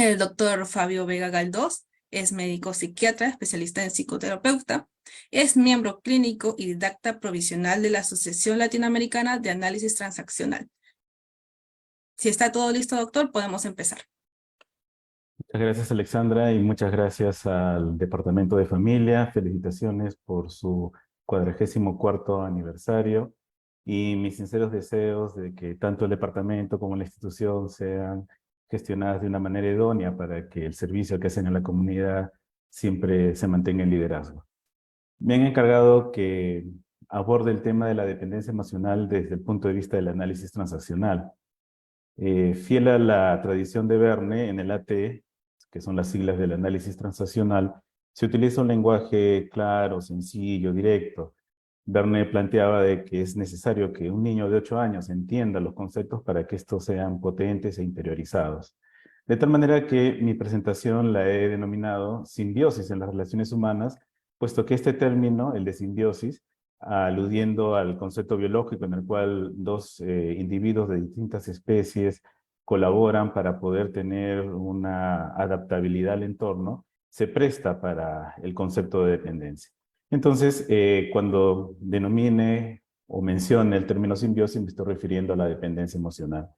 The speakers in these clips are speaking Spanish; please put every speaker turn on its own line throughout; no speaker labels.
El doctor Fabio Vega Galdós es médico psiquiatra, especialista en psicoterapeuta. Es miembro clínico y didacta provisional de la Asociación Latinoamericana de Análisis Transaccional. Si está todo listo, doctor, podemos empezar.
Muchas gracias, Alexandra, y muchas gracias al Departamento de Familia. Felicitaciones por su 44º aniversario y mis sinceros deseos de que tanto el departamento como la institución sean gestionadas de una manera idónea para que el servicio que hacen a la comunidad siempre se mantenga en liderazgo. Me han encargado que aborde el tema de la dependencia emocional desde el punto de vista del análisis transaccional. Fiel a la tradición de Verne, en el AT, que son las siglas del análisis transaccional, se utiliza un lenguaje claro, sencillo, directo. Verne planteaba de que es necesario que un niño de 8 años entienda los conceptos para que estos sean potentes e interiorizados. De tal manera que mi presentación la he denominado simbiosis en las relaciones humanas, puesto que este término, el de simbiosis, aludiendo al concepto biológico en el cual dos individuos de distintas especies colaboran para poder tener una adaptabilidad al entorno, se presta para el concepto de dependencia. Entonces, cuando denomine o mencione el término simbiosis, me estoy refiriendo a la dependencia emocional.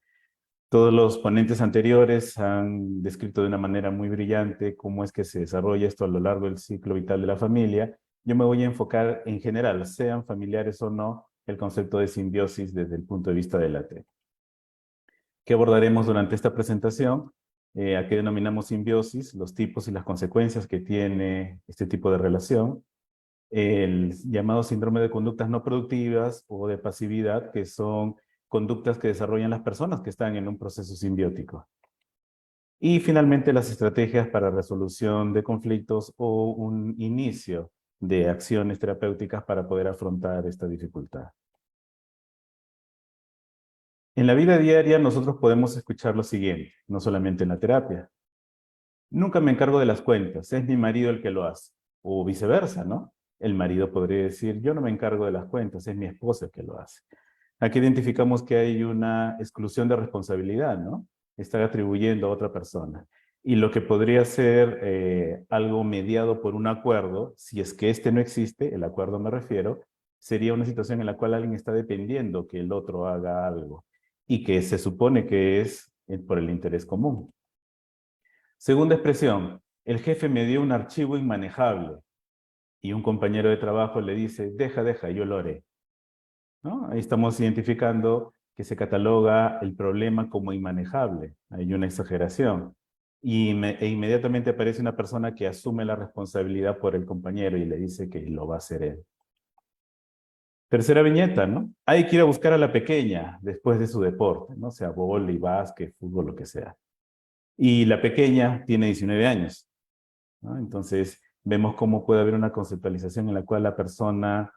Todos los ponentes anteriores han descrito de una manera muy brillante cómo es que se desarrolla esto a lo largo del ciclo vital de la familia. Yo me voy a enfocar en general, sean familiares o no, el concepto de simbiosis desde el punto de vista de la T. ¿Qué abordaremos durante esta presentación? ¿A qué denominamos simbiosis? Los tipos y las consecuencias que tiene este tipo de relación. El llamado síndrome de conductas no productivas o de pasividad, que son conductas que desarrollan las personas que están en un proceso simbiótico. Y finalmente las estrategias para resolución de conflictos o un inicio de acciones terapéuticas para poder afrontar esta dificultad. En la vida diaria nosotros podemos escuchar lo siguiente, no solamente en la terapia. Nunca me encargo de las cuentas, es mi marido el que lo hace. O viceversa, ¿no? El marido podría decir, yo no me encargo de las cuentas, es mi esposa el que lo hace. Aquí identificamos que hay una exclusión de responsabilidad, ¿no? Está atribuyendo a otra persona. Y lo que podría ser algo mediado por un acuerdo, si es que este no existe, el acuerdo me refiero, sería una situación en la cual alguien está dependiendo que el otro haga algo y que se supone que es por el interés común. Segunda expresión, el jefe me dio un archivo inmanejable y un compañero de trabajo le dice, deja, yo lo haré. ¿No? Ahí estamos identificando que se cataloga el problema como inmanejable. Hay una exageración. E inmediatamente aparece una persona que asume la responsabilidad por el compañero y le dice que lo va a hacer él. Tercera viñeta, ¿no? Hay que ir a buscar a la pequeña después de su deporte, ¿no? Sea vóley, básquet, fútbol, lo que sea. Y la pequeña tiene 19 años, ¿no? Entonces, vemos cómo puede haber una conceptualización en la cual la persona,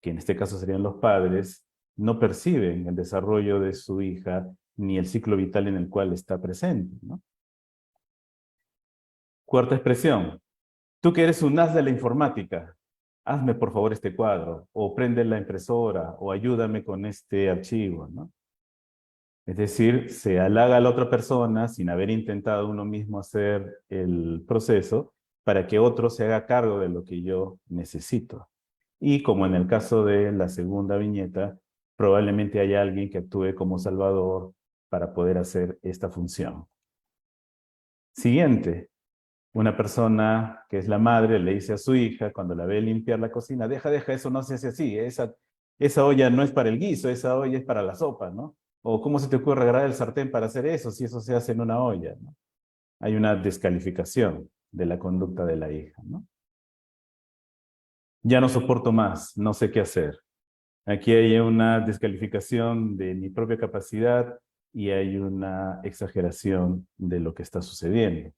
que en este caso serían los padres, no perciben el desarrollo de su hija ni el ciclo vital en el cual está presente, ¿no? Cuarta expresión. Tú que eres un as de la informática, hazme por favor este cuadro, o prende la impresora, o ayúdame con este archivo, ¿no? Es decir, se halaga a la otra persona sin haber intentado uno mismo hacer el proceso para que otro se haga cargo de lo que yo necesito. Y como en el caso de la segunda viñeta, probablemente haya alguien que actúe como salvador para poder hacer esta función. Siguiente, una persona que es la madre le dice a su hija cuando la ve limpiar la cocina, deja, eso no se hace así, esa olla no es para el guiso, esa olla es para la sopa, ¿no? O ¿cómo se te ocurre agarrar el sartén para hacer eso si eso se hace en una olla, ¿no? Hay una descalificación de la conducta de la hija, ¿no? Ya no soporto más, no sé qué hacer. Aquí hay una descalificación de mi propia capacidad y hay una exageración de lo que está sucediendo.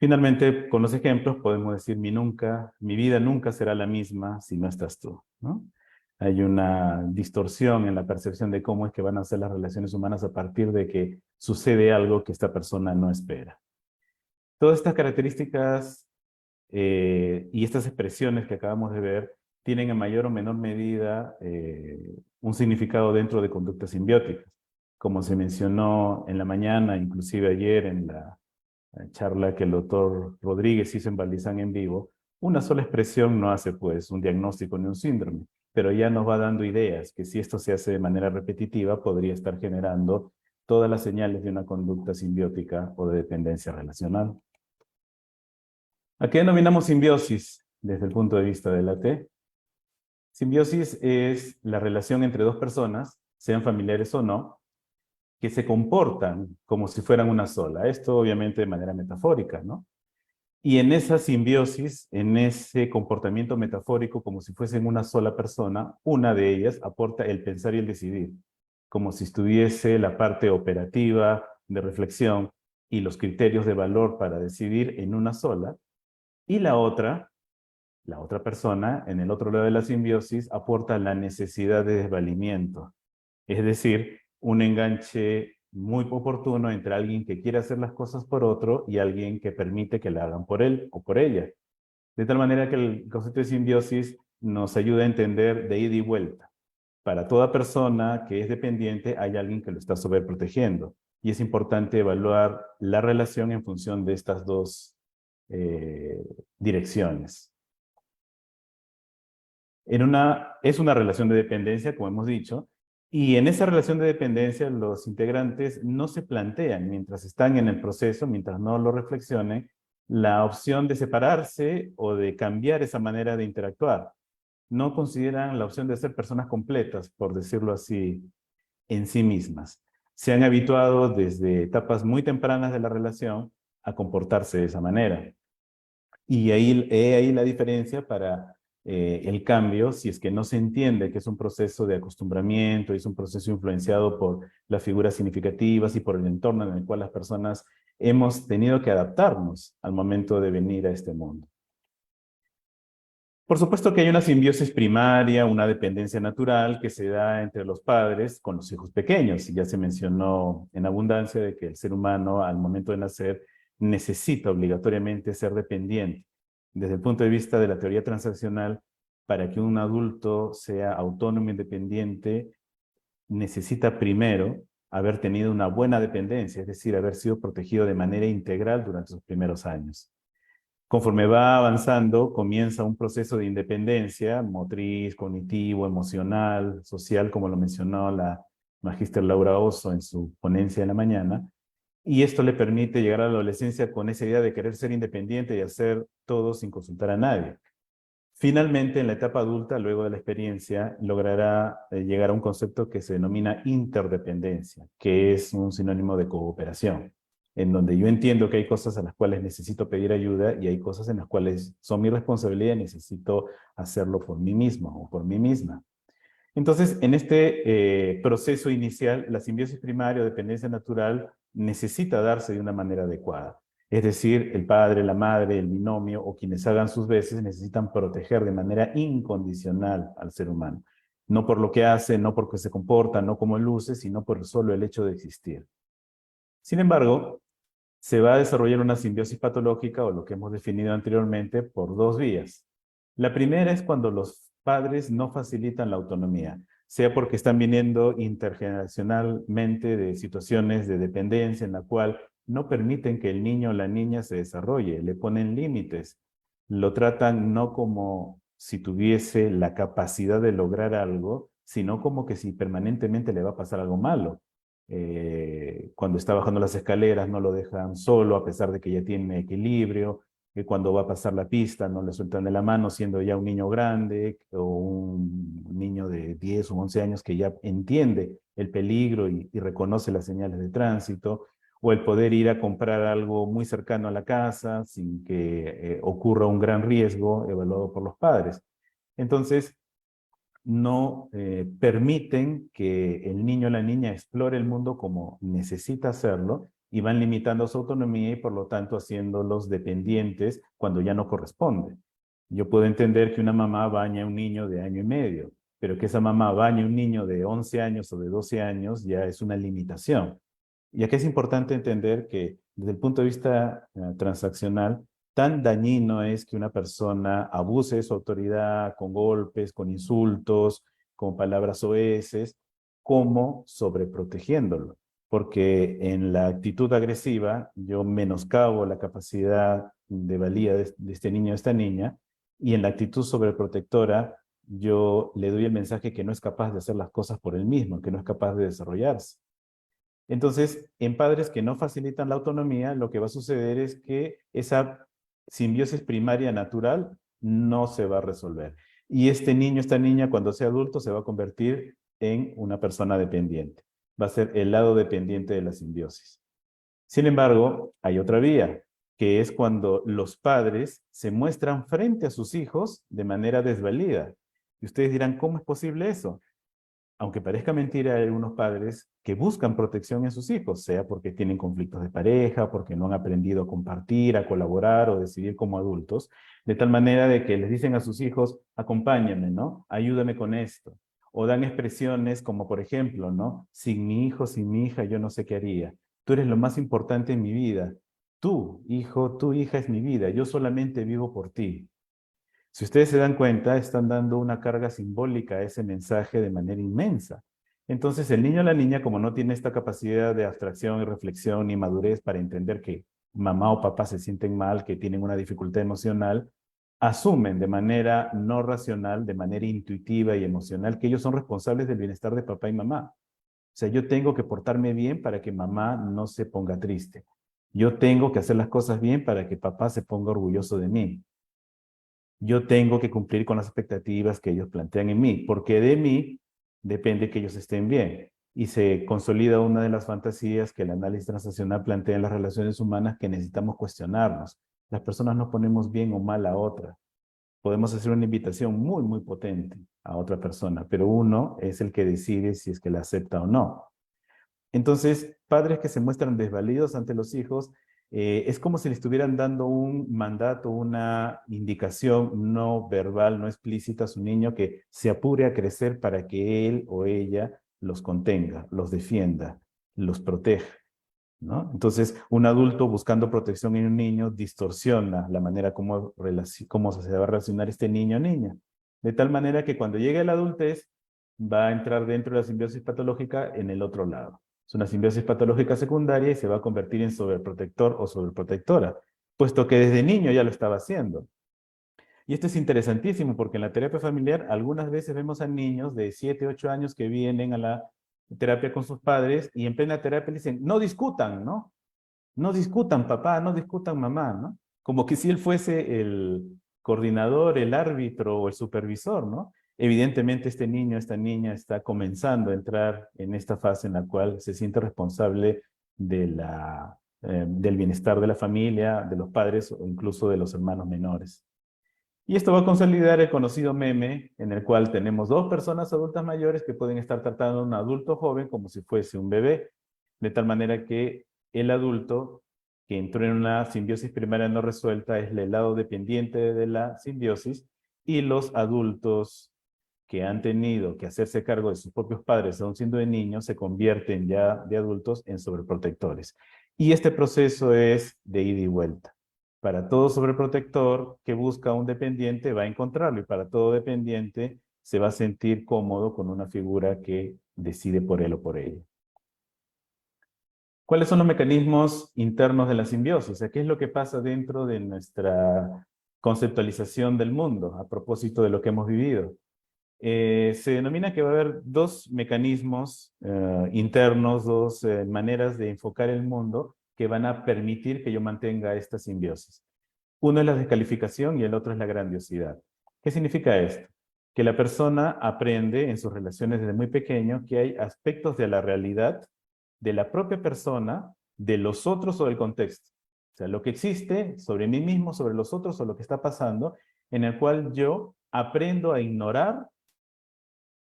Finalmente, con los ejemplos podemos decir mi vida nunca será la misma si no estás tú, ¿no? Hay una distorsión en la percepción de cómo es que van a ser las relaciones humanas a partir de que sucede algo que esta persona no espera. Todas estas características y estas expresiones que acabamos de ver tienen en mayor o menor medida un significado dentro de conductas simbióticas. Como se mencionó en la mañana, inclusive ayer en la charla que el doctor Rodríguez hizo en Valdizán en vivo, una sola expresión no hace pues un diagnóstico ni un síndrome, pero ya nos va dando ideas que si esto se hace de manera repetitiva podría estar generando todas las señales de una conducta simbiótica o de dependencia relacional. ¿A qué denominamos simbiosis desde el punto de vista de la T? Simbiosis es la relación entre dos personas, sean familiares o no, que se comportan como si fueran una sola. Esto obviamente de manera metafórica, ¿no? Y en esa simbiosis, en ese comportamiento metafórico como si fuesen una sola persona, una de ellas aporta el pensar y el decidir, como si estuviese la parte operativa de reflexión y los criterios de valor para decidir en una sola, y la otra persona, en el otro lado de la simbiosis, aporta la necesidad de desvalimiento. Es decir, un enganche muy oportuno entre alguien que quiere hacer las cosas por otro y alguien que permite que la hagan por él o por ella. De tal manera que el concepto de simbiosis nos ayuda a entender de ida y vuelta. Para toda persona que es dependiente hay alguien que lo está sobreprotegiendo. Y es importante evaluar la relación en función de estas dos direcciones. Es una relación de dependencia, como hemos dicho, y en esa relación de dependencia los integrantes no se plantean, mientras están en el proceso, mientras no lo reflexionen, la opción de separarse o de cambiar esa manera de interactuar. No consideran la opción de ser personas completas, por decirlo así, en sí mismas. Se han habituado desde etapas muy tempranas de la relación a comportarse de esa manera. Y ahí la diferencia para el cambio, si es que no se entiende que es un proceso de acostumbramiento, es un proceso influenciado por las figuras significativas y por el entorno en el cual las personas hemos tenido que adaptarnos al momento de venir a este mundo. Por supuesto que hay una simbiosis primaria, una dependencia natural que se da entre los padres con los hijos pequeños. Y ya se mencionó en abundancia de que el ser humano al momento de nacer necesita obligatoriamente ser dependiente. Desde el punto de vista de la teoría transaccional, para que un adulto sea autónomo e independiente, necesita primero haber tenido una buena dependencia, es decir, haber sido protegido de manera integral durante sus primeros años. Conforme va avanzando, comienza un proceso de independencia motriz, cognitivo, emocional, social, como lo mencionó la magíster Laura Oso en su ponencia de la mañana, y esto le permite llegar a la adolescencia con esa idea de querer ser independiente y hacer todo sin consultar a nadie. Finalmente, en la etapa adulta, luego de la experiencia, logrará llegar a un concepto que se denomina interdependencia, que es un sinónimo de cooperación, en donde yo entiendo que hay cosas a las cuales necesito pedir ayuda y hay cosas en las cuales son mi responsabilidad y necesito hacerlo por mí mismo o por mí misma. Entonces, en este proceso inicial, la simbiosis primaria o dependencia natural necesita darse de una manera adecuada. Es decir, el padre, la madre, el binomio o quienes hagan sus veces necesitan proteger de manera incondicional al ser humano. No por lo que hace, no porque se comporta, no como luce, sino por solo el hecho de existir. Sin embargo, se va a desarrollar una simbiosis patológica o lo que hemos definido anteriormente por dos vías. La primera es cuando los padres no facilitan la autonomía, sea porque están viniendo intergeneracionalmente de situaciones de dependencia en la cual no permiten que el niño o la niña se desarrolle, le ponen límites, lo tratan no como si tuviese la capacidad de lograr algo, sino como que si permanentemente le va a pasar algo malo. Cuando está bajando las escaleras no lo dejan solo a pesar de que ya tiene equilibrio, que cuando va a pasar la pista no le sueltan de la mano siendo ya un niño grande o un niño de 10 o 11 años que ya entiende el peligro y reconoce las señales de tránsito, o el poder ir a comprar algo muy cercano a la casa sin que ocurra un gran riesgo evaluado por los padres. Entonces, no permiten que el niño o la niña explore el mundo como necesita hacerlo y van limitando su autonomía y por lo tanto haciéndolos dependientes cuando ya no corresponde. Yo puedo entender que una mamá baña a un niño de año y medio, pero que esa mamá bañe a un niño de 11 años o de 12 años ya es una limitación. Y aquí es importante entender que desde el punto de vista transaccional, tan dañino es que una persona abuse de su autoridad con golpes, con insultos, con palabras soeces, como sobreprotegiéndolo, porque en la actitud agresiva yo menoscabo la capacidad de valía de este niño o esta niña, y en la actitud sobreprotectora yo le doy el mensaje que no es capaz de hacer las cosas por él mismo, que no es capaz de desarrollarse. Entonces, en padres que no facilitan la autonomía, lo que va a suceder es que esa simbiosis primaria natural no se va a resolver. Y este niño, esta niña, cuando sea adulto, se va a convertir en una persona dependiente. Va a ser el lado dependiente de la simbiosis. Sin embargo, hay otra vía, que es cuando los padres se muestran frente a sus hijos de manera desvalida. Y ustedes dirán, ¿cómo es posible eso? Aunque parezca mentira, hay algunos padres que buscan protección en sus hijos, sea porque tienen conflictos de pareja, porque no han aprendido a compartir, a colaborar o decidir como adultos, de tal manera de que les dicen a sus hijos, acompáñame, ¿no? Ayúdame con esto. O dan expresiones como, por ejemplo, ¿no? Sin mi hijo, sin mi hija, yo no sé qué haría. Tú eres lo más importante en mi vida. Tú, hijo, tu hija es mi vida. Yo solamente vivo por ti. Si ustedes se dan cuenta, están dando una carga simbólica a ese mensaje de manera inmensa. Entonces, el niño o la niña, como no tiene esta capacidad de abstracción y reflexión ni madurez para entender que mamá o papá se sienten mal, que tienen una dificultad emocional, asumen de manera no racional, de manera intuitiva y emocional, que ellos son responsables del bienestar de papá y mamá. O sea, yo tengo que portarme bien para que mamá no se ponga triste. Yo tengo que hacer las cosas bien para que papá se ponga orgulloso de mí. Yo tengo que cumplir con las expectativas que ellos plantean en mí, porque de mí depende que ellos estén bien. Y se consolida una de las fantasías que el análisis transaccional plantea en las relaciones humanas, que necesitamos cuestionarnos. Las personas no ponemos bien o mal a otra. Podemos hacer una invitación muy, muy potente a otra persona, pero uno es el que decide si es que la acepta o no. Entonces, padres que se muestran desvalidos ante los hijos, es como si le estuvieran dando un mandato, una indicación no verbal, no explícita a su niño que se apure a crecer para que él o ella los contenga, los defienda, los proteja, ¿no? Entonces, un adulto buscando protección en un niño distorsiona la manera como se va a relacionar este niño o niña. De tal manera que cuando llegue a la adultez, va a entrar dentro de la simbiosis patológica en el otro lado. Es una simbiosis patológica secundaria y se va a convertir en sobreprotector o sobreprotectora, puesto que desde niño ya lo estaba haciendo. Y esto es interesantísimo porque en la terapia familiar algunas veces vemos a niños de 7, 8 años que vienen a la terapia con sus padres y en plena terapia le dicen, no discutan, ¿no? No discutan papá, no discutan mamá, ¿no? Como que si él fuese el coordinador, el árbitro o el supervisor, ¿no? Evidentemente este niño, esta niña está comenzando a entrar en esta fase en la cual se siente responsable del bienestar de la familia, de los padres o incluso de los hermanos menores. Y esto va a consolidar el conocido meme en el cual tenemos dos personas adultas mayores que pueden estar tratando a un adulto joven como si fuese un bebé, de tal manera que el adulto que entró en una simbiosis primaria no resuelta es el lado dependiente de la simbiosis, y los adultos que han tenido que hacerse cargo de sus propios padres aún siendo de niños se convierten ya de adultos en sobreprotectores. Y este proceso es de ida y vuelta. Para todo sobreprotector que busca un dependiente va a encontrarlo, y para todo dependiente se va a sentir cómodo con una figura que decide por él o por ella. ¿Cuáles son los mecanismos internos de la simbiosis? O sea, ¿qué es lo que pasa dentro de nuestra conceptualización del mundo a propósito de lo que hemos vivido? Se denomina que va a haber dos mecanismos internos, dos maneras de enfocar el mundo que van a permitir que yo mantenga esta simbiosis. Uno es la descalificación y el otro es la grandiosidad. ¿Qué significa esto? Que la persona aprende en sus relaciones desde muy pequeño que hay aspectos de la realidad, de la propia persona, de los otros o del contexto. O sea, lo que existe sobre mí mismo, sobre los otros o lo que está pasando, en el cual yo aprendo a ignorar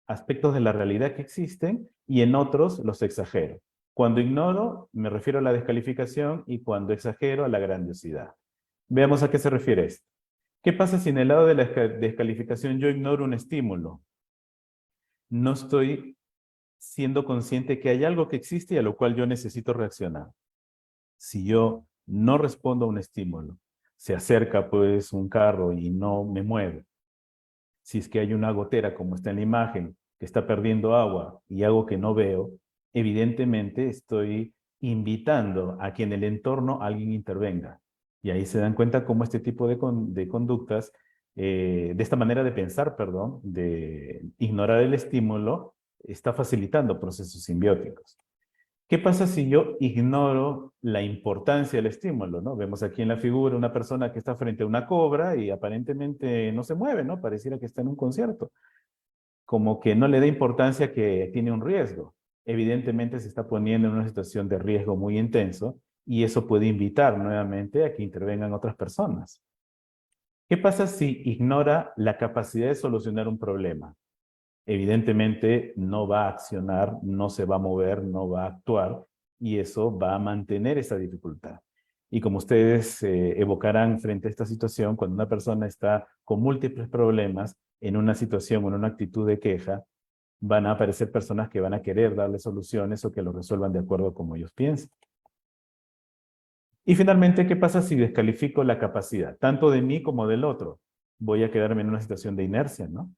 aspectos de la realidad que existen y en otros los exagero. Cuando ignoro, me refiero a la descalificación, y cuando exagero, a la grandiosidad. Veamos a qué se refiere esto. ¿Qué pasa si en el lado de la descalificación yo ignoro un estímulo? No estoy siendo consciente que hay algo que existe y a lo cual yo necesito reaccionar. Si yo no respondo a un estímulo, se acerca pues un carro y no me muevo. Si es que hay una gotera como está en la imagen que está perdiendo agua y algo que no veo, evidentemente estoy invitando a que en el entorno alguien intervenga. Y ahí se dan cuenta cómo este tipo de conductas, de esta manera de pensar, perdón, de ignorar el estímulo, está facilitando procesos simbióticos. ¿Qué pasa si yo ignoro la importancia del estímulo, ¿no? Vemos aquí en la figura una persona que está frente a una cobra y aparentemente no se mueve, ¿no? Pareciera que está en un concierto. Como que no le da importancia que tiene un riesgo. Evidentemente se está poniendo en una situación de riesgo muy intenso y eso puede invitar nuevamente a que intervengan otras personas. ¿Qué pasa si ignora la capacidad de solucionar un problema? Evidentemente no va a accionar, no se va a mover, no va a actuar y eso va a mantener esa dificultad. Y como ustedes evocarán frente a esta situación, cuando una persona está con múltiples problemas en una situación o en una actitud de queja, van a aparecer personas que van a querer darle soluciones o que lo resuelvan de acuerdo como ellos piensan. Y finalmente, ¿qué pasa si descalifico la capacidad, tanto de mí como del otro? Voy a quedarme en una situación de inercia, ¿no?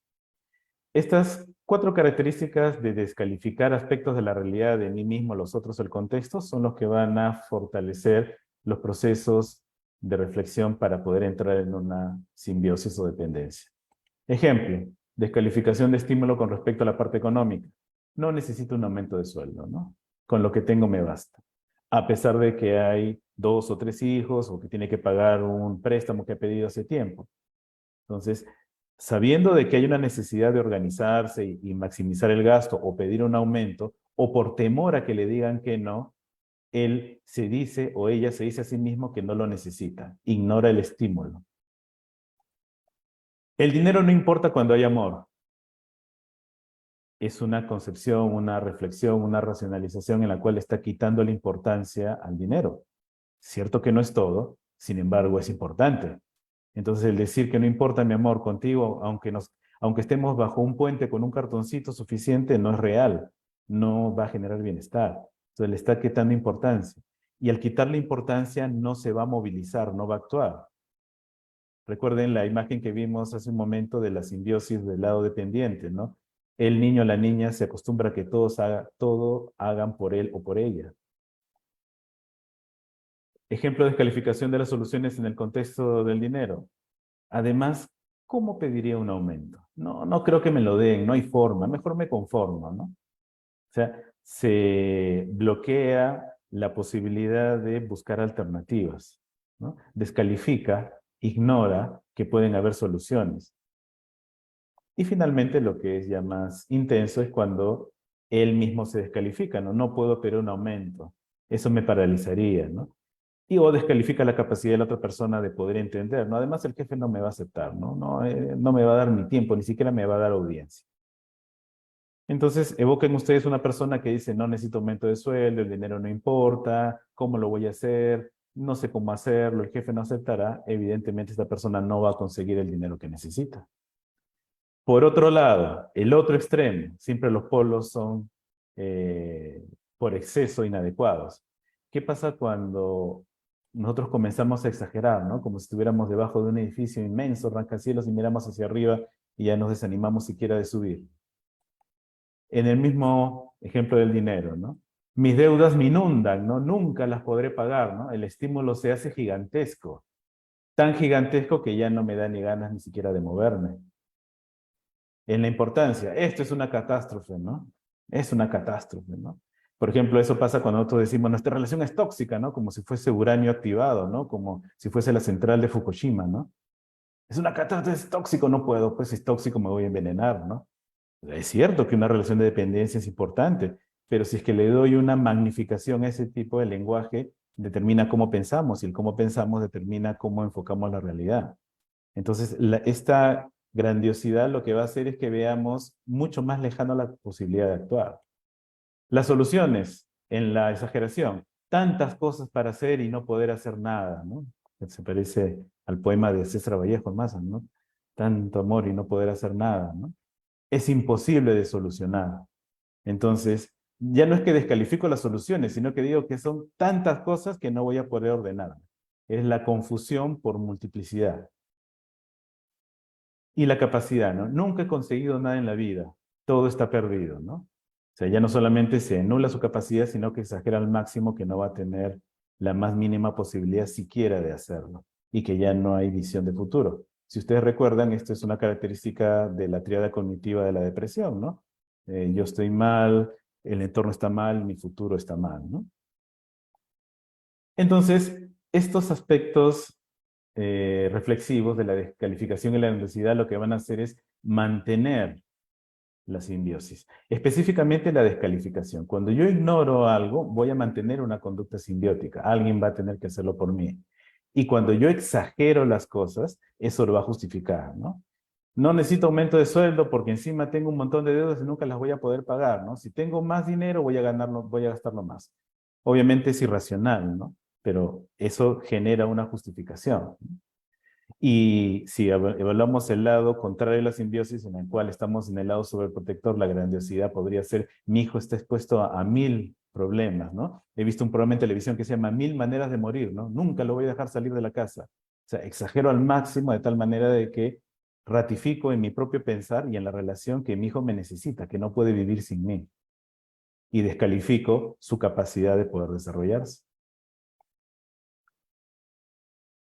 Estas 4 características de descalificar aspectos de la realidad de mí mismo, los otros, el contexto, son los que van a fortalecer los procesos de reflexión para poder entrar en una simbiosis o dependencia. Ejemplo, descalificación de estímulo con respecto a la parte económica. No necesito un aumento de sueldo, ¿no? Con lo que tengo me basta. A pesar de que hay 2 o 3 hijos o que tiene que pagar un préstamo que ha pedido hace tiempo. Entonces, sabiendo de que hay una necesidad de organizarse y maximizar el gasto o pedir un aumento, o por temor a que le digan que no, él se dice o ella se dice a sí mismo que no lo necesita, ignora el estímulo. El dinero no importa cuando hay amor. Es una concepción, una reflexión, una racionalización en la cual está quitando la importancia al dinero. Cierto que no es todo, sin embargo es importante. Entonces el decir que no importa mi amor contigo, aunque estemos bajo un puente con un cartoncito suficiente, no es real, no va a generar bienestar. Entonces le está quitando importancia. Y al quitarle importancia no se va a movilizar, no va a actuar. Recuerden la imagen que vimos hace un momento de la simbiosis del lado dependiente, ¿no? El niño o la niña se acostumbra a que todo hagan por él o por ella. Ejemplo de descalificación de las soluciones en el contexto del dinero. Además, ¿cómo pediría un aumento? No, no creo que me lo den, no hay forma, mejor me conformo, ¿no? O sea, se bloquea la posibilidad de buscar alternativas, ¿no? Descalifica, ignora que pueden haber soluciones. Y finalmente, lo que es ya más intenso es cuando él mismo se descalifica, ¿no? No puedo pedir un aumento. Eso me paralizaría, ¿no? Y o descalifica la capacidad de la otra persona de poder entender, ¿no? Además, el jefe no me va a aceptar, ¿no? No, no me va a dar ni tiempo, ni siquiera me va a dar audiencia. Entonces, evoquen ustedes una persona que dice, no necesito aumento de sueldo, el dinero no importa, ¿cómo lo voy a hacer? No sé cómo hacerlo, el jefe no aceptará. Evidentemente, esta persona no va a conseguir el dinero que necesita. Por otro lado, el otro extremo, siempre los polos son por exceso inadecuados. ¿Qué pasa cuando nosotros comenzamos a exagerar, ¿no? Como si estuviéramos debajo de un edificio inmenso, rascacielos, y miramos hacia arriba y ya nos desanimamos siquiera de subir? En el mismo ejemplo del dinero, ¿no? Mis deudas me inundan, ¿no? Nunca las podré pagar, ¿no? El estímulo se hace gigantesco, tan gigantesco que ya no me da ni ganas ni siquiera de moverme. En la importancia, esto es una catástrofe, ¿no? Es una catástrofe, ¿no? Por ejemplo, eso pasa cuando nosotros decimos, nuestra relación es tóxica, ¿no? Como si fuese uranio activado, ¿no? Como si fuese la central de Fukushima, ¿no? Es una catástrofe, es tóxico, no puedo, pues si es tóxico me voy a envenenar, ¿no? Es cierto que una relación de dependencia es importante, pero si es que le doy una magnificación a ese tipo de lenguaje, determina cómo pensamos, y el cómo pensamos determina cómo enfocamos la realidad. Entonces, esta grandiosidad lo que va a hacer es que veamos mucho más lejano la posibilidad de actuar. Las soluciones en la exageración, tantas cosas para hacer y no poder hacer nada, ¿no? Se parece al poema de César Vallejo Maza, ¿no? Tanto amor y no poder hacer nada, ¿no? Es imposible de solucionar. Entonces, ya no es que descalifico las soluciones, sino que digo que son tantas cosas que no voy a poder ordenar. Es la confusión por multiplicidad. Y la capacidad, ¿no? Nunca he conseguido nada en la vida. todo está perdido, ¿no? O sea, ya no solamente se anula su capacidad, sino que exagera al máximo que no va a tener la más mínima posibilidad siquiera de hacerlo y que ya no hay visión de futuro. Si ustedes recuerdan, esto es una característica de la tríada cognitiva de la depresión, ¿no? Yo estoy mal, el entorno está mal, mi futuro está mal, ¿no? Entonces, estos aspectos reflexivos de la descalificación y la necesidad lo que van a hacer es mantener la simbiosis, específicamente la descalificación. Cuando yo ignoro algo, voy a mantener una conducta simbiótica. Alguien va a tener que hacerlo por mí. Y cuando yo exagero las cosas, eso lo va a justificar, ¿no? No necesito aumento de sueldo porque encima tengo un montón de deudas y nunca las voy a poder pagar, ¿no? Si tengo más dinero, voy a ganarlo, voy a gastarlo más. Obviamente es irracional, ¿no? Pero eso genera una justificación. Y si evaluamos el lado contrario de la simbiosis, en el cual estamos en el lado sobreprotector, la grandiosidad podría ser, mi hijo está expuesto a 1000 problemas, ¿no? He visto un programa en televisión que se llama 1000 maneras de morir, ¿no? Nunca lo voy a dejar salir de la casa. O sea, exagero al máximo de tal manera de que ratifico en mi propio pensar y en la relación que mi hijo me necesita, que no puede vivir sin mí. Y descalifico su capacidad de poder desarrollarse.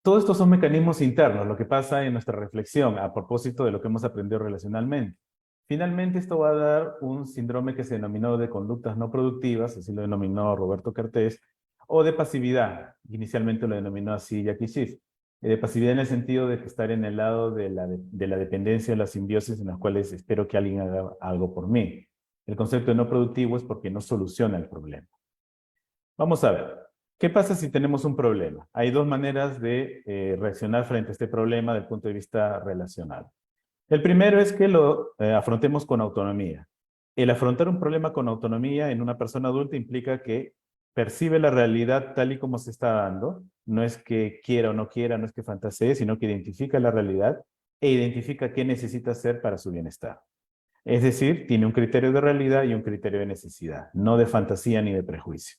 Todo esto son mecanismos internos, lo que pasa en nuestra reflexión a propósito de lo que hemos aprendido relacionalmente. Finalmente, esto va a dar un síndrome que se denominó de conductas no productivas, así lo denominó Roberto Cartés, o de pasividad, inicialmente lo denominó así Jackie Schiff. De pasividad en el sentido de estar en el lado de la dependencia, de la simbiosis, en las cuales espero que alguien haga algo por mí. El concepto de no productivo es porque no soluciona el problema. Vamos a ver. ¿Qué pasa si tenemos un problema? Hay dos maneras de reaccionar frente a este problema desde el punto de vista relacional. El primero es que lo afrontemos con autonomía. El afrontar un problema con autonomía en una persona adulta implica que percibe la realidad tal y como se está dando. No es que quiera o no quiera, no es que fantasee, sino que identifica la realidad e identifica qué necesita hacer para su bienestar. Es decir, tiene un criterio de realidad y un criterio de necesidad, no de fantasía ni de prejuicio.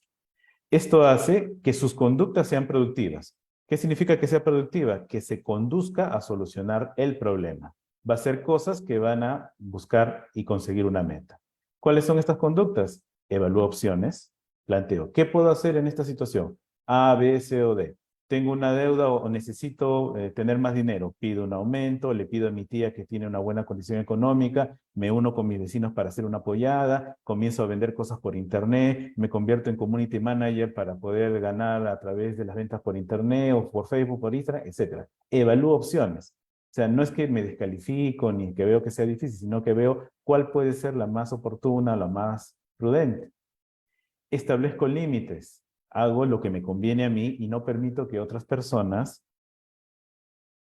Esto hace que sus conductas sean productivas. ¿Qué significa que sea productiva? Que se conduzca a solucionar el problema. Va a hacer cosas que van a buscar y conseguir una meta. ¿Cuáles son estas conductas? Evalúo opciones. Planteo, ¿qué puedo hacer en esta situación? A, B, C o D. Tengo una deuda o necesito tener más dinero. Pido un aumento, le pido a mi tía que tiene una buena condición económica, me uno con mis vecinos para hacer una apoyada, comienzo a vender cosas por internet, me convierto en community manager para poder ganar a través de las ventas por internet o por Facebook, por Instagram, etc. Evalúo opciones. O sea, no es que me descalifico ni que veo que sea difícil, sino que veo cuál puede ser la más oportuna, la más prudente. Establezco límites. Hago lo que me conviene a mí y no permito que otras personas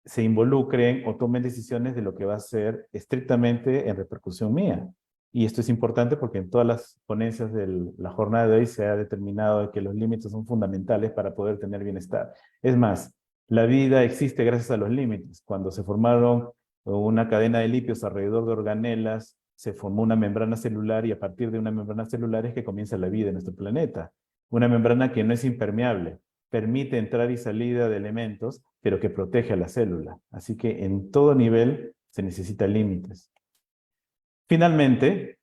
se involucren o tomen decisiones de lo que va a ser estrictamente en repercusión mía. Y esto es importante porque en todas las ponencias de la jornada de hoy se ha determinado que los límites son fundamentales para poder tener bienestar. Es más, la vida existe gracias a los límites. Cuando se formaron una cadena de lípidos alrededor de organelas, se formó una membrana celular y a partir de una membrana celular es que comienza la vida en nuestro planeta. Una membrana que no es impermeable, permite entrada y salida de elementos, pero que protege a la célula. Así que en todo nivel se necesitan límites. Finalmente,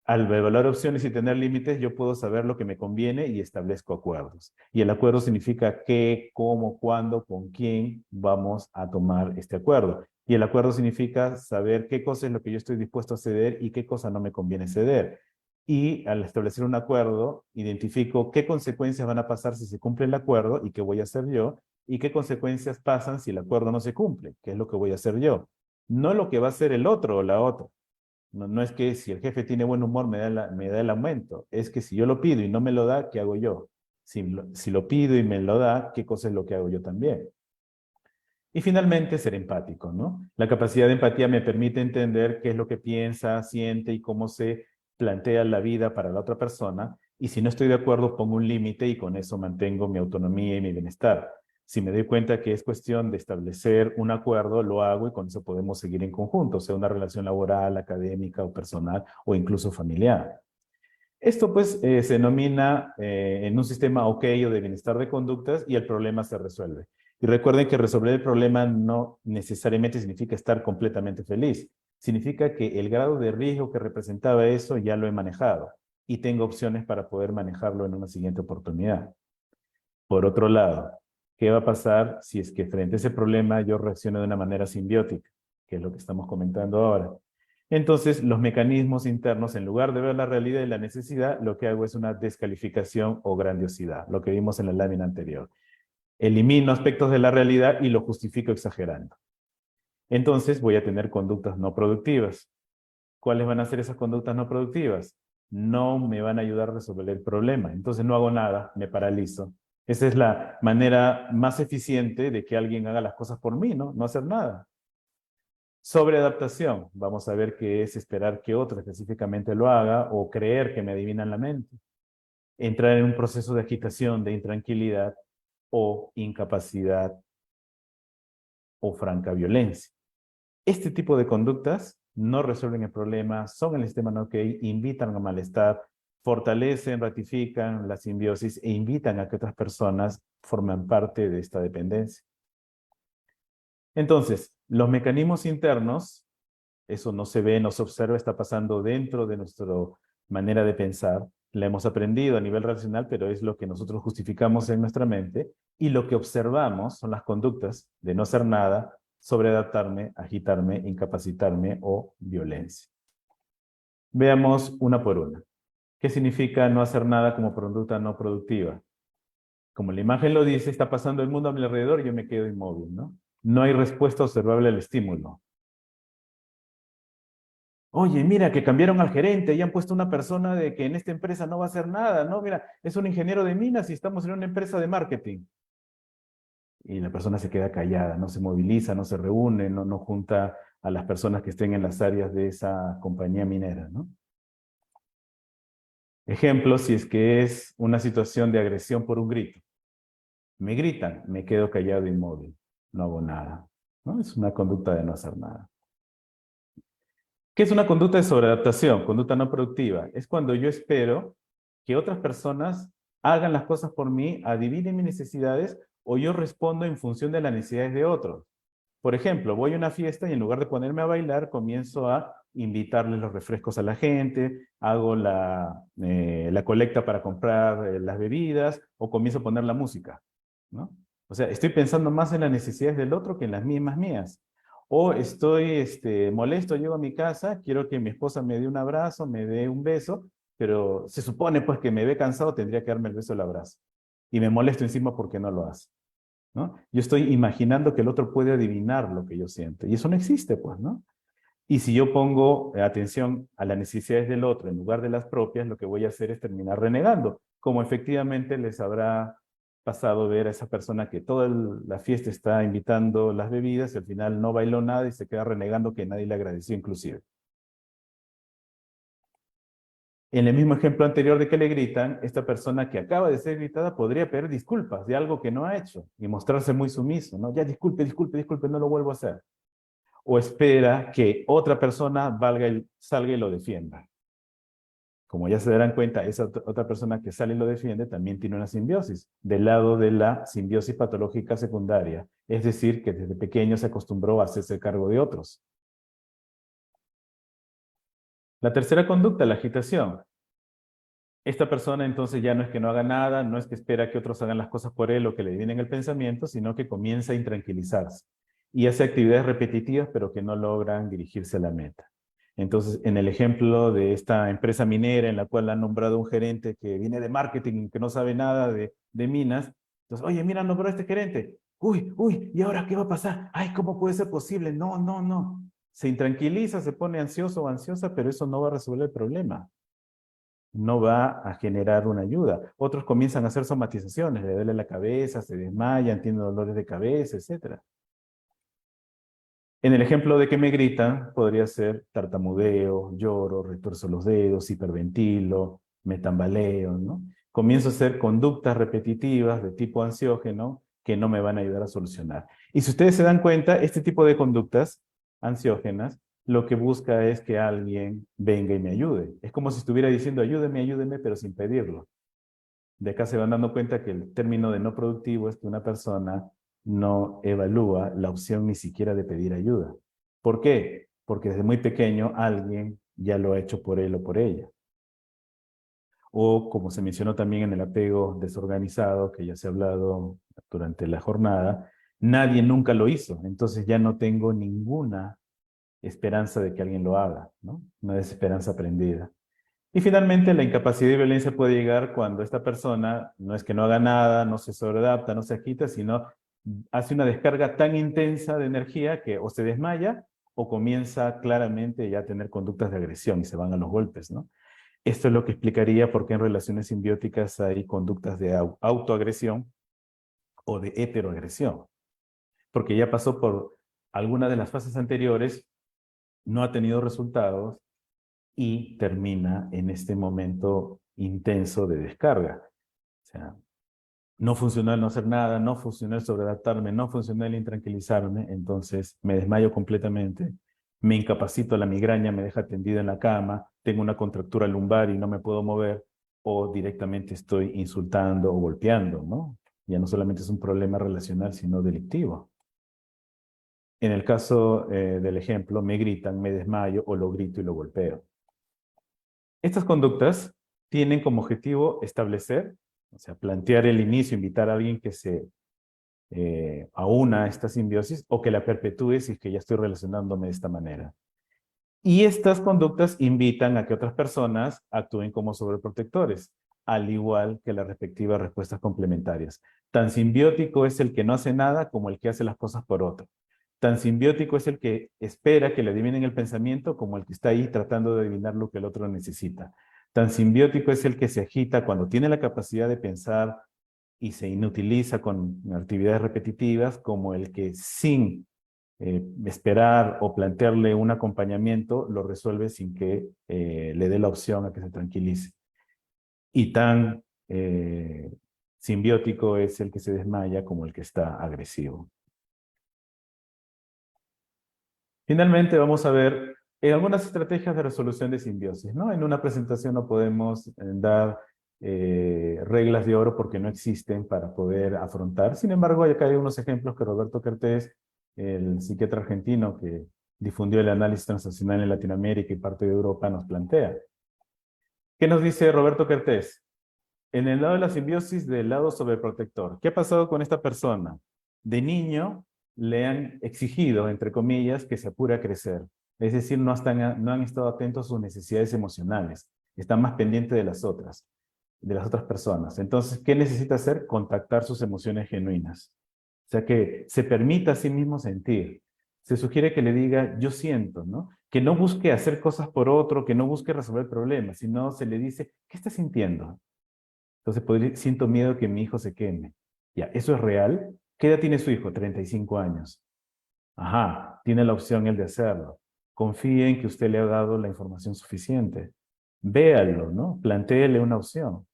al evaluar opciones y tener límites, yo puedo saber lo que me conviene y establezco acuerdos. Y el acuerdo significa qué, cómo, cuándo, con quién vamos a tomar este acuerdo. Y el acuerdo significa saber qué cosa es lo que yo estoy dispuesto a ceder y qué cosa no me conviene ceder. Y al establecer un acuerdo, identifico qué consecuencias van a pasar si se cumple el acuerdo y qué voy a hacer yo, y qué consecuencias pasan si el acuerdo no se cumple, qué es lo que voy a hacer yo. No lo que va a hacer el otro o la otra. No es que si el jefe tiene buen humor me da el aumento, es que si yo lo pido y no me lo da, ¿qué hago yo? Si lo pido y me lo da, ¿qué cosa es lo que hago yo también? Y finalmente, ser empático, ¿no? La capacidad de empatía me permite entender qué es lo que piensa, siente y cómo se plantea la vida para la otra persona. Y si no estoy de acuerdo, pongo un límite y con eso mantengo mi autonomía y mi bienestar. Si me doy cuenta que es cuestión de establecer un acuerdo, lo hago y con eso podemos seguir en conjunto, sea una relación laboral, académica o personal o incluso familiar. Esto pues se denomina en un sistema OK o de bienestar de conductas y el problema se resuelve. Y recuerden que resolver el problema no necesariamente significa estar completamente feliz. significa que el grado de riesgo que representaba eso ya lo he manejado y tengo opciones para poder manejarlo en una siguiente oportunidad. Por otro lado, ¿qué va a pasar si es que frente a ese problema yo reacciono de una manera simbiótica? Que es lo que estamos comentando ahora. Entonces, los mecanismos internos, en lugar de ver la realidad y la necesidad, lo que hago es una descalificación o grandiosidad, lo que vimos en la lámina anterior. Elimino aspectos de la realidad y lo justifico exagerando. Entonces, voy a tener conductas no productivas. ¿Cuáles van a ser esas conductas no productivas? No me van a ayudar a resolver el problema. Entonces no hago nada, me paralizo. Esa es la manera más eficiente de que alguien haga las cosas por mí, ¿no? No hacer nada. Sobreadaptación. Vamos a ver qué es esperar que otro específicamente lo haga o creer que me adivinan la mente. Entrar en un proceso de agitación, de intranquilidad o incapacidad o franca violencia. Este tipo de conductas no resuelven el problema, son el sistema no ok, invitan a malestar, fortalecen, ratifican la simbiosis e invitan a que otras personas formen parte de esta dependencia. Entonces, los mecanismos internos, eso no se ve, no se observa, está pasando dentro de nuestra manera de pensar. La hemos aprendido a nivel racional, pero es lo que nosotros justificamos en nuestra mente. Y lo que observamos son las conductas de no hacer nada, sobreadaptarme, agitarme, incapacitarme o violencia. Veamos una por una. ¿Qué significa no hacer nada como conducta no productiva? Como la imagen lo dice, está pasando el mundo a mi alrededor y yo me quedo inmóvil, ¿no? No hay respuesta observable al estímulo. Oye, mira, que cambiaron al gerente y han puesto una persona de que en esta empresa no va a hacer nada, ¿no? Mira, es un ingeniero de minas y estamos en una empresa de marketing. Y la persona se queda callada, no se moviliza, no se reúne, no junta a las personas que estén en las áreas de esa compañía minera, ¿no? Ejemplo, si es que es una situación de agresión por un grito. Me gritan, me quedo callado e inmóvil, no hago nada, ¿no? Es una conducta de no hacer nada. ¿Qué es una conducta de sobreadaptación? Conducta no productiva. Es cuando yo espero que otras personas hagan las cosas por mí, adivinen mis necesidades, o yo respondo en función de las necesidades de otros. Por ejemplo, voy a una fiesta y en lugar de ponerme a bailar, comienzo a invitarles los refrescos a la gente, hago la colecta para comprar las bebidas, o comienzo a poner la música, ¿no? O sea, estoy pensando más en las necesidades del otro que en las mismas mías. O estoy molesto, llego a mi casa, quiero que mi esposa me dé un abrazo, me dé un beso, pero se supone pues que me ve cansado, tendría que darme el beso o el abrazo. Y me molesto encima porque no lo hace, ¿no? Yo estoy imaginando que el otro puede adivinar lo que yo siento. Y eso no existe, pues, ¿no? Y si yo pongo atención a las necesidades del otro en lugar de las propias, lo que voy a hacer es terminar renegando. Como efectivamente les habrá pasado ver a esa persona que toda la fiesta está invitando las bebidas y al final no bailó nada y se queda renegando que nadie le agradeció inclusive. En el mismo ejemplo anterior de que le gritan, esta persona que acaba de ser gritada podría pedir disculpas de algo que no ha hecho y mostrarse muy sumiso, ¿no? Ya disculpe, disculpe, disculpe, no lo vuelvo a hacer. O espera que otra persona salga y lo defienda. Como ya se darán cuenta, esa otra persona que sale y lo defiende también tiene una simbiosis, del lado de la simbiosis patológica secundaria, es decir, que desde pequeño se acostumbró a hacerse cargo de otros. La tercera conducta, la agitación. Esta persona entonces ya no es que no haga nada, no es que espera que otros hagan las cosas por él o que le vienen el pensamiento, sino que comienza a intranquilizarse y hace actividades repetitivas pero que no logran dirigirse a la meta. Entonces, en el ejemplo de esta empresa minera en la cual han nombrado un gerente que viene de marketing, que no sabe nada de minas, entonces, oye, mira, nombró a este gerente. Uy, ¿y ahora qué va a pasar? Ay, ¿cómo puede ser posible? No. Se intranquiliza, se pone ansioso o ansiosa, pero eso no va a resolver el problema. No va a generar una ayuda. Otros comienzan a hacer somatizaciones, le duele la cabeza, se desmayan, tienen dolores de cabeza, etc. En el ejemplo de que me gritan, podría ser tartamudeo, lloro, retuerzo los dedos, hiperventilo, me tambaleo, ¿no? Comienzo a hacer conductas repetitivas de tipo ansiógeno que no me van a ayudar a solucionar. Y si ustedes se dan cuenta, este tipo de conductas ansiógenas lo que busca es que alguien venga y me ayude. Es como si estuviera diciendo ayúdeme, pero sin pedirlo. De acá se van dando cuenta que el término de no productivo es que una persona no evalúa la opción ni siquiera de pedir ayuda. ¿Por qué? porque desde muy pequeño alguien ya lo ha hecho por él o por ella. O como se mencionó también en el apego desorganizado, que ya se ha hablado durante la jornada, nadie nunca lo hizo, entonces ya no tengo ninguna esperanza de que alguien lo haga, ¿no? Una desesperanza aprendida. Y finalmente, la incapacidad y violencia puede llegar cuando esta persona no es que no haga nada, no se sobreadapta, no se agita, sino hace una descarga tan intensa de energía que o se desmaya o comienza claramente ya a tener conductas de agresión y se van a los golpes, ¿no? Esto es lo que explicaría por qué en relaciones simbióticas hay conductas de autoagresión o de heteroagresión, porque ya pasó por alguna de las fases anteriores, no ha tenido resultados y termina en este momento intenso de descarga. O sea, no funcionó el no hacer nada, no funcionó el sobreadaptarme, no funcionó el intranquilizarme, entonces me desmayo completamente, me incapacito, la migraña me deja tendido en la cama, tengo una contractura lumbar y no me puedo mover, o directamente estoy insultando o golpeando, ¿no? Ya no solamente es un problema relacional, sino delictivo. En el caso del ejemplo, me gritan, me desmayo o lo grito y lo golpeo. Estas conductas tienen como objetivo establecer, o sea, plantear el inicio, invitar a alguien que se aúna a esta simbiosis o que la perpetúe si es que ya estoy relacionándome de esta manera. Y estas conductas invitan a que otras personas actúen como sobreprotectores, al igual que las respectivas respuestas complementarias. Tan simbiótico es el que no hace nada como el que hace las cosas por otro. Tan simbiótico es el que espera que le adivinen el pensamiento como el que está ahí tratando de adivinar lo que el otro necesita. Tan simbiótico es el que se agita cuando tiene la capacidad de pensar y se inutiliza con actividades repetitivas como el que sin esperar o plantearle un acompañamiento lo resuelve sin que le dé la opción a que se tranquilice. Y tan simbiótico es el que se desmaya como el que está agresivo. Finalmente vamos a ver algunas estrategias de resolución de simbiosis, ¿no? En una presentación no podemos dar reglas de oro porque no existen para poder afrontar. Sin embargo, acá hay unos ejemplos que Roberto Kertész, el psiquiatra argentino que difundió el análisis transaccional en Latinoamérica y parte de Europa, nos plantea. ¿Qué nos dice Roberto Kertész? En el lado de la simbiosis del lado sobreprotector. ¿Qué ha pasado con esta persona? De niño le han exigido, entre comillas, que se apure a crecer. Es decir, no han estado atentos a sus necesidades emocionales. Están más pendientes de las otras personas. Entonces, ¿qué necesita hacer? Contactar sus emociones genuinas. O sea, que se permita a sí mismo sentir. Se sugiere que le diga, yo siento, ¿no? Que no busque hacer cosas por otro, que no busque resolver problemas, sino se le dice, ¿qué está sintiendo? Entonces, siento miedo que mi hijo se queme. Ya, ¿eso es real? ¿Qué edad tiene su hijo? 35 años. Ajá, tiene la opción él de hacerlo. Confíe en que usted le ha dado la información suficiente. Véalo, ¿no? Plantéele una opción.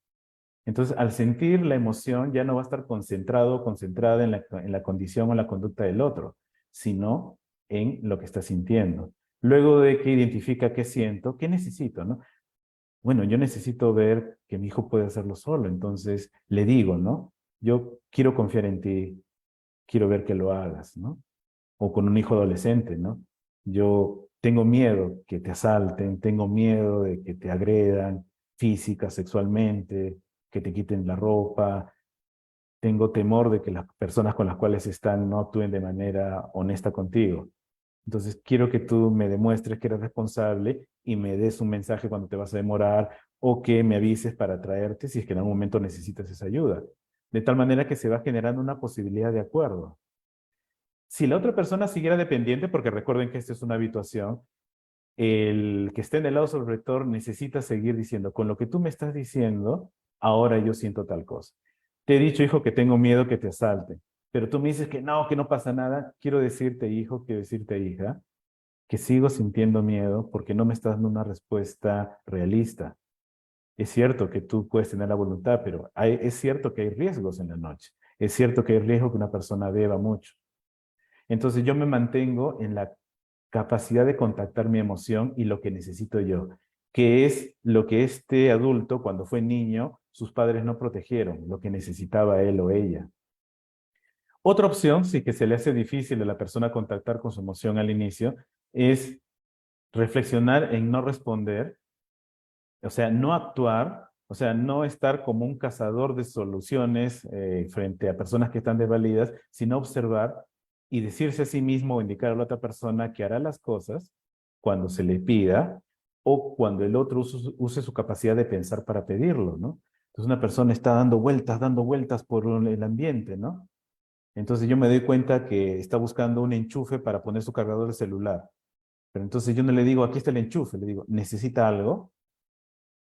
Entonces, al sentir la emoción, ya no va a estar concentrado o concentrada en la condición o la conducta del otro, sino en lo que está sintiendo. Luego de que identifica qué siento, qué necesito, ¿no? Bueno, yo necesito ver que mi hijo puede hacerlo solo, entonces le digo, ¿no? Yo quiero confiar en ti, quiero ver que lo hagas, ¿no? O con un hijo adolescente, ¿no? Yo tengo miedo que te asalten, tengo miedo de que te agredan física, sexualmente, que te quiten la ropa, tengo temor de que las personas con las cuales están no actúen de manera honesta contigo. Entonces, quiero que tú me demuestres que eres responsable y me des un mensaje cuando te vas a demorar o que me avises para traerte si es que en algún momento necesitas esa ayuda. De tal manera que se va generando una posibilidad de acuerdo. Si la otra persona siguiera dependiente, porque recuerden que esta es una habituación, el que esté en el lado sobreprotector necesita seguir diciendo, con lo que tú me estás diciendo, ahora yo siento tal cosa. Te he dicho, hijo, que tengo miedo que te asalte, pero tú me dices que no pasa nada. Quiero decirte, hijo, quiero decirte, hija, que sigo sintiendo miedo porque no me estás dando una respuesta realista. Es cierto que tú puedes tener la voluntad, pero es cierto que hay riesgos en la noche. Es cierto que hay riesgo que una persona beba mucho. Entonces yo me mantengo en la capacidad de contactar mi emoción y lo que necesito yo, que es lo que este adulto, cuando fue niño, sus padres no protegieron, lo que necesitaba él o ella. Otra opción, si que se le hace difícil a la persona contactar con su emoción al inicio, es reflexionar en no responder, o sea, no actuar, o sea, no estar como un cazador de soluciones frente a personas que están desvalidas, sino observar y decirse a sí mismo o indicar a la otra persona que hará las cosas cuando se le pida o cuando el otro use su capacidad de pensar para pedirlo, ¿no? Entonces una persona está dando vueltas por el ambiente, ¿no? Entonces yo me doy cuenta que está buscando un enchufe para poner su cargador de celular. Pero entonces yo no le digo, aquí está el enchufe, le digo, ¿necesita algo?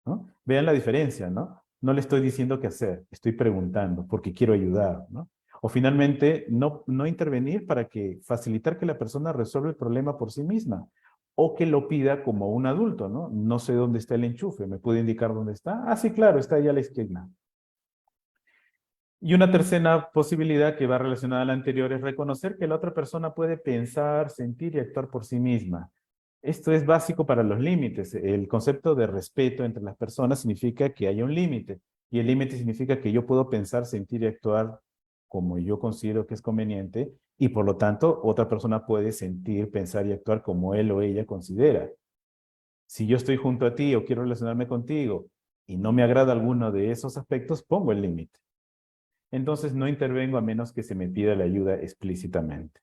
¿No? Vean la diferencia, ¿no? No le estoy diciendo qué hacer, estoy preguntando porque quiero ayudar, ¿no? O finalmente, no intervenir para que facilitar que la persona resuelva el problema por sí misma o que lo pida como un adulto, ¿no? No sé dónde está el enchufe, ¿me puede indicar dónde está? Ah, sí, claro, está ahí a la esquina. Y una tercera posibilidad que va relacionada a la anterior es reconocer que la otra persona puede pensar, sentir y actuar por sí misma. Esto es básico para los límites. El concepto de respeto entre las personas significa que haya un límite. Y el límite significa que yo puedo pensar, sentir y actuar como yo considero que es conveniente. Y por lo tanto, otra persona puede sentir, pensar y actuar como él o ella considera. Si yo estoy junto a ti o quiero relacionarme contigo y no me agrada alguno de esos aspectos, pongo el límite. Entonces no intervengo a menos que se me pida la ayuda explícitamente.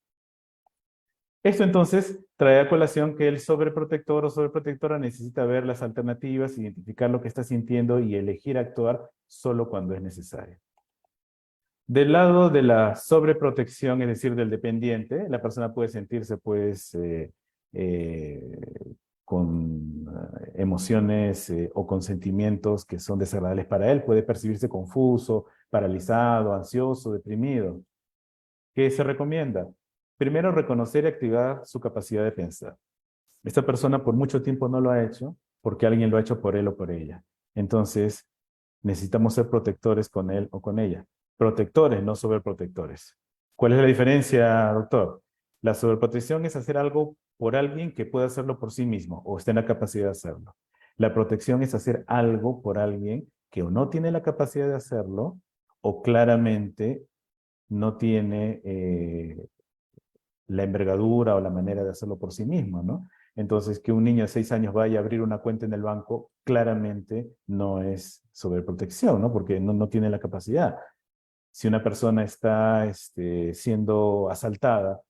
Esto entonces trae a colación que el sobreprotector o sobreprotectora necesita ver las alternativas, identificar lo que está sintiendo y elegir actuar solo cuando es necesario. Del lado de la sobreprotección, es decir, del dependiente, la persona puede sentirse pues eh, con emociones o con sentimientos que son desagradables para él, puede percibirse confuso, paralizado, ansioso, deprimido. ¿Qué se recomienda? Primero, reconocer y activar su capacidad de pensar. Esta persona por mucho tiempo no lo ha hecho porque alguien lo ha hecho por él o por ella. Entonces, necesitamos ser protectores con él o con ella. Protectores, no sobreprotectores. ¿Cuál es la diferencia, doctor? La sobreprotección es hacer algo por alguien que pueda hacerlo por sí mismo o esté en la capacidad de hacerlo. La protección es hacer algo por alguien que o no tiene la capacidad de hacerlo o claramente no tiene la envergadura o la manera de hacerlo por sí mismo, ¿no? Entonces, que un niño de 6 años vaya a abrir una cuenta en el banco, claramente no es sobreprotección, ¿no? Porque no tiene la capacidad. Si una persona está siendo asaltada,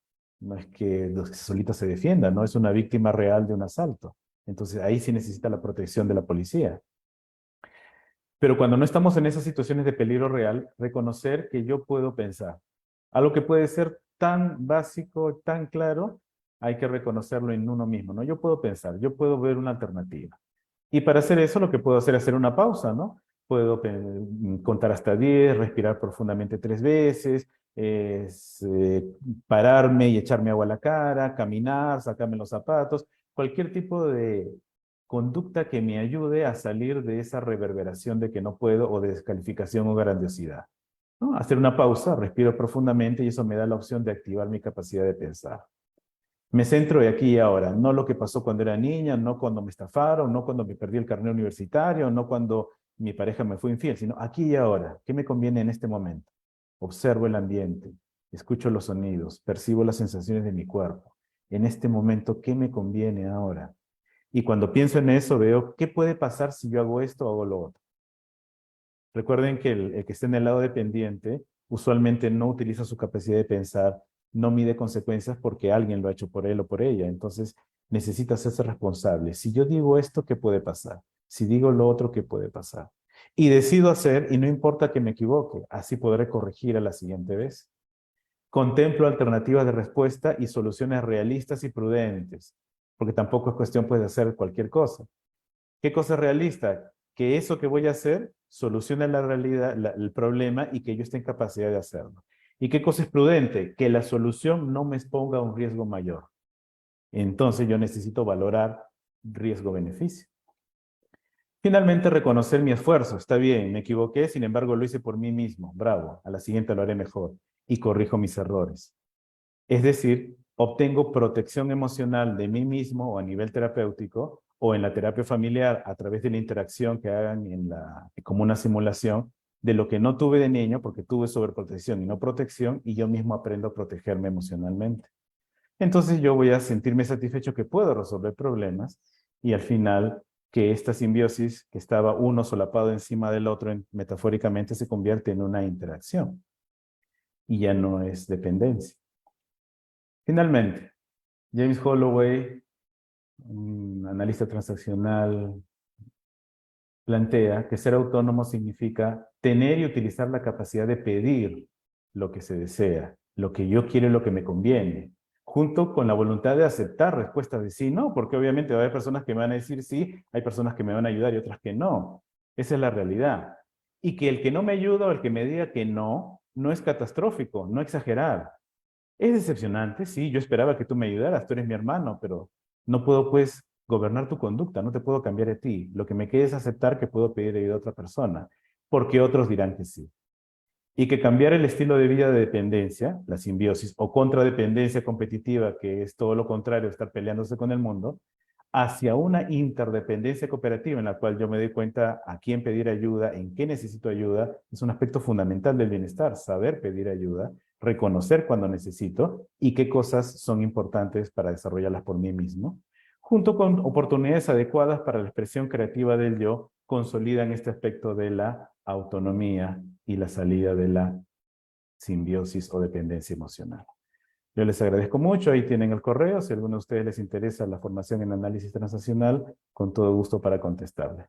no es que solita se defienda, ¿no? Es una víctima real de un asalto. Entonces, ahí sí necesita la protección de la policía. Pero cuando no estamos en esas situaciones de peligro real, reconocer que yo puedo pensar. Algo que puede ser tan básico, tan claro, hay que reconocerlo en uno mismo, ¿no? Yo puedo pensar, yo puedo ver una alternativa. Y para hacer eso, lo que puedo hacer es hacer una pausa, ¿no? Puedo contar hasta 10, respirar profundamente 3 veces, pararme y echarme agua a la cara, caminar, sacarme los zapatos, cualquier tipo de conducta que me ayude a salir de esa reverberación de que no puedo o de descalificación o grandiosidad, ¿no? Hacer una pausa, respiro profundamente y eso me da la opción de activar mi capacidad de pensar. Me centro de aquí y ahora, no lo que pasó cuando era niña, no cuando me estafaron, no cuando me perdí el carnet universitario, no cuando mi pareja me fue infiel, sino aquí y ahora. ¿Qué me conviene en este momento? Observo el ambiente, escucho los sonidos, percibo las sensaciones de mi cuerpo. En este momento, ¿qué me conviene ahora? Y cuando pienso en eso, veo qué puede pasar si yo hago esto o hago lo otro. Recuerden que el que esté en el lado dependiente usualmente no utiliza su capacidad de pensar, no mide consecuencias porque alguien lo ha hecho por él o por ella. Entonces necesita hacerse responsable. Si yo digo esto, ¿qué puede pasar? Si digo lo otro, ¿qué puede pasar? Y decido hacer y no importa que me equivoque, así podré corregir a la siguiente vez. Contemplo alternativas de respuesta y soluciones realistas y prudentes, porque tampoco es cuestión pues, de hacer cualquier cosa. ¿Qué cosa es realista? Que eso que voy a hacer solucione la realidad, el problema y que yo esté en capacidad de hacerlo. ¿Y qué cosa es prudente? Que la solución no me exponga a un riesgo mayor. Entonces yo necesito valorar riesgo-beneficio. Finalmente, reconocer mi esfuerzo. Está bien, me equivoqué, sin embargo lo hice por mí mismo. Bravo, a la siguiente lo haré mejor y corrijo mis errores. Es decir, obtengo protección emocional de mí mismo o a nivel terapéutico o en la terapia familiar a través de la interacción que hagan como una simulación de lo que no tuve de niño porque tuve sobreprotección y no protección y yo mismo aprendo a protegerme emocionalmente. entonces yo voy a sentirme satisfecho que puedo resolver problemas y al final que esta simbiosis que estaba uno solapado encima del otro metafóricamente se convierte en una interacción y ya no es dependencia. Finalmente, James Holloway, un analista transaccional, plantea que ser autónomo significa tener y utilizar la capacidad de pedir lo que se desea, lo que yo quiero y lo que me conviene, junto con la voluntad de aceptar respuestas de sí, no, porque obviamente va a haber personas que me van a decir sí, hay personas que me van a ayudar y otras que no. Esa es la realidad. Y que el que no me ayuda o el que me diga que no, no es catastrófico, no exagerar. Es decepcionante, sí, yo esperaba que tú me ayudaras, tú eres mi hermano, pero no puedo pues gobernar tu conducta, no te puedo cambiar a ti. Lo que me queda es aceptar que puedo pedir ayuda a otra persona, porque otros dirán que sí. Y que cambiar el estilo de vida de dependencia, la simbiosis, o contradependencia competitiva, que es todo lo contrario, estar peleándose con el mundo, hacia una interdependencia cooperativa en la cual yo me doy cuenta a quién pedir ayuda, en qué necesito ayuda, es un aspecto fundamental del bienestar, saber pedir ayuda, reconocer cuando necesito y qué cosas son importantes para desarrollarlas por mí mismo, junto con oportunidades adecuadas para la expresión creativa del yo, consolidan este aspecto de la autonomía y la salida de la simbiosis o dependencia emocional. Yo les agradezco mucho, ahí tienen el correo, si a alguno de ustedes les interesa la formación en análisis transaccional, con todo gusto para contestarle.